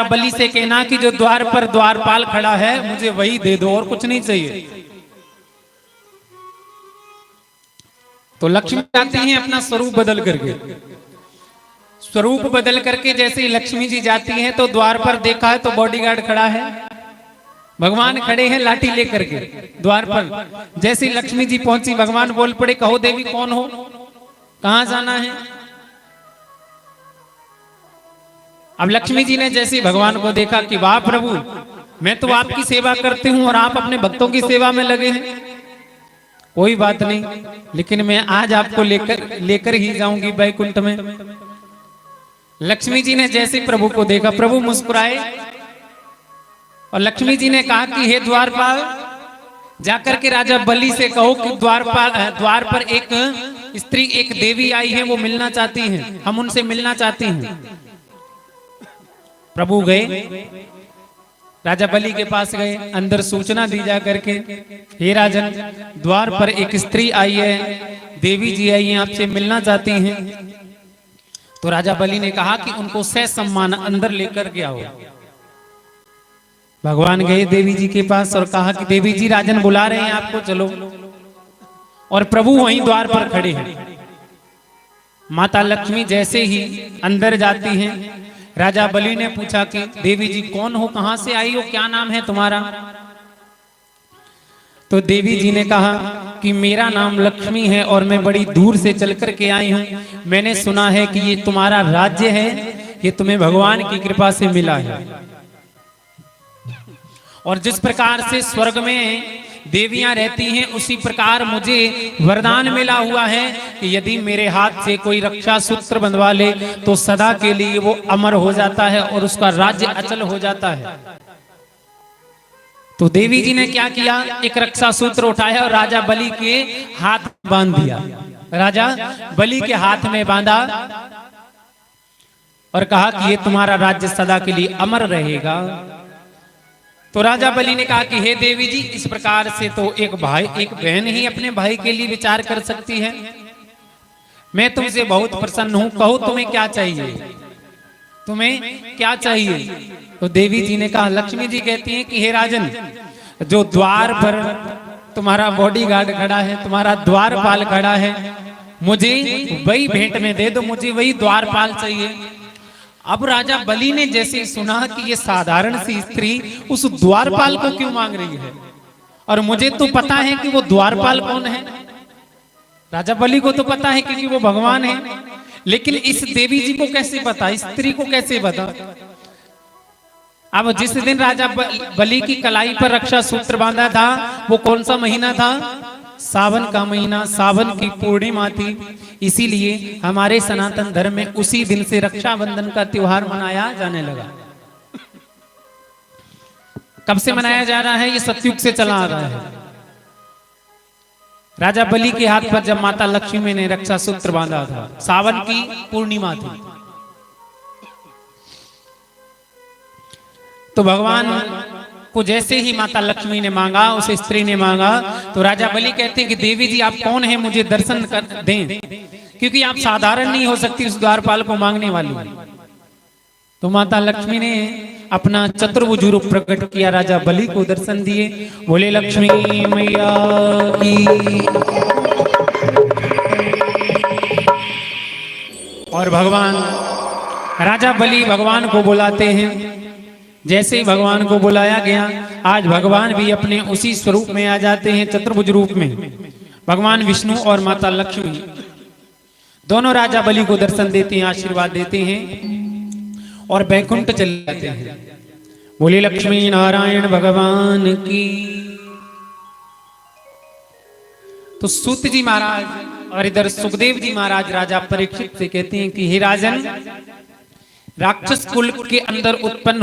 बलि से कहना कि जो द्वार पर द्वारपाल खड़ा है मुझे वही दे दो और कुछ नहीं चाहिए। तो लक्ष्मी जाती हैं अपना स्वरूप बदल करके। स्वरूप बदल करके जैसे ही लक्ष्मी जी जाती हैं तो द्वार पर देखा है तो बॉडीगार्ड खड़ा है, भगवान खड़े हैं लाठी लेकर के द्वार पर। जैसे ही लक्ष्मी जी पहुंची भगवान बोल पड़े, कहो देवी कौन हो, कहां जाना है। अब लक्ष्मी जी ने जैसे भगवान को देखा कि वाह प्रभु, मैं तो आपकी सेवा करती हूं और आप अपने भक्तों की सेवा में लगे हैं। कोई बात नहीं, लेकिन मैं आज आपको लेकर ही जाऊंगी बैकुंठ में। लक्ष्मी जी ने जैसे प्रभु को देखा, प्रभु मुस्कुराए और लक्ष्मी जी ने कहा कि हे द्वारपाल, जाकर के राजा बलि से कहो कि द्वार पर एक स्त्री, एक देवी आई है, वो मिलना चाहती हैं, हम उनसे मिलना चाहती हैं। प्रभु गए, राजा बलि के पास गए, अंदर सूचना दी जा करके, हे राजन, द्वार पर एक स्त्री आई है, देवी जी आई हैं, आपसे मिलना चाहती हैं। तो राजा बलि ने कहा कि उनको ससम्मान अंदर लेकर के आओ। भगवान गए देवी जी के पास और कहा कि देवी जी राजन बुला रहे हैं आपको, चलो। और प्रभु वहीं द्वार पर खड़े हैं। माता लक्ष्मी जैसे ही अंदर जाती हैं, राजा बलि ने पूछा कि देवी जी कौन हो, कहां से आई हो, क्या नाम है तुम्हारा। तो देवी जी ने कहा कि मेरा नाम लक्ष्मी है और मैं बड़ी दूर से चल कर के आई हूं। मैंने सुना है कि ये तुम्हारा राज्य है, ये तुम्हें भगवान की कृपा से मिला है। और जिस प्रकार से स्वर्ग में देवियां रहती हैं, उसी प्रकार मुझे वरदान मिला हुआ है कि यदि मेरे हाथ से कोई रक्षा सूत्र बंधवा ले तो सदा के लिए वो अमर हो जाता है और उसका राज्य अचल हो जाता है। तो देवी जी ने क्या किया, एक रक्षा सूत्र उठाया और राजा बलि के हाथ बांध दिया। राजा बलि के हाथ में बांधा और कहा कि ये तुम्हारा राज्य सदा के लिए अमर रहेगा। तो राजा बलि ने कहा कि हे देवी जी, इस प्रकार से तो एक भाई, एक बहन ही अपने भाई के लिए विचार कर सकती है। मैं तुमसे बहुत प्रसन्न हूं, कहो तुम्हें क्या चाहिए, तुम्हें क्या चाहिए। तो देवी जी ने कहा, लक्ष्मी जी कहती हैं कि हे राजन, जो द्वार पर तुम्हारा बॉडीगार्ड खड़ा है, तुम्हारा द्वारपाल खड़ा है, मुझे वही भेंट में दे दो, मुझे वही द्वारपाल चाहिए। अब राजा बलि ने जैसे सुना कि ये साधारण सी स्त्री उस द्वारपाल को क्यों मांग रही है, और मुझे तो पता है कि वो द्वारपाल कौन है, राजा बलि को तो पता है क्योंकि वो भगवान है, लेकिन इस देवी जी को कैसे पता, इस स्त्री को कैसे पता। अब जिस दिन राजा बलि की कलाई पर रक्षा सूत्र बांधा था, वो कौन सा महीना था, सावन का महीना, सावन की पूर्णिमा थी। इसीलिए हमारे सनातन धर्म में उसी दिन से रक्षाबंधन का त्योहार मनाया जाने लगा। कब से मनाया जा रहा है, ये सतयुग से चला आ रहा है। राजा बलि के हाथ पर जब माता लक्ष्मी ने रक्षा सूत्र बांधा था, सावन की पूर्णिमा थी, तो भगवान को जैसे ही माता लक्ष्मी ने मांगा, उस स्त्री ने मांगा, तो राजा बलि कहते हैं कि देवी जी आप कौन हैं, मुझे दर्शन कर दें, क्योंकि आप साधारण नहीं हो सकती उस द्वारपाल को मांगने वाली। तो माता लक्ष्मी ने अपना चतुर्भुज रूप प्रकट किया, राजा बलि को दर्शन दिए। बोले लक्ष्मी मैया की। और भगवान राजा बलि भगवान को बुलाते हैं। जैसे ही भगवान को बुलाया गया, आज भगवान भी अपने उसी स्वरूप में आ जाते हैं, चतुर्भुज रूप में। भगवान विष्णु और माता लक्ष्मी दोनों राजा बलि को दर्शन देते हैं, आशीर्वाद देते हैं और बैकुंठ चले जाते हैं। बोले लक्ष्मी नारायण भगवान की। तो सूत जी महाराज और इधर सुखदेव जी महाराज राजा परीक्षित से कहते हैं कि हे राजन, राक्षस कुल के अंदर उत्पन्न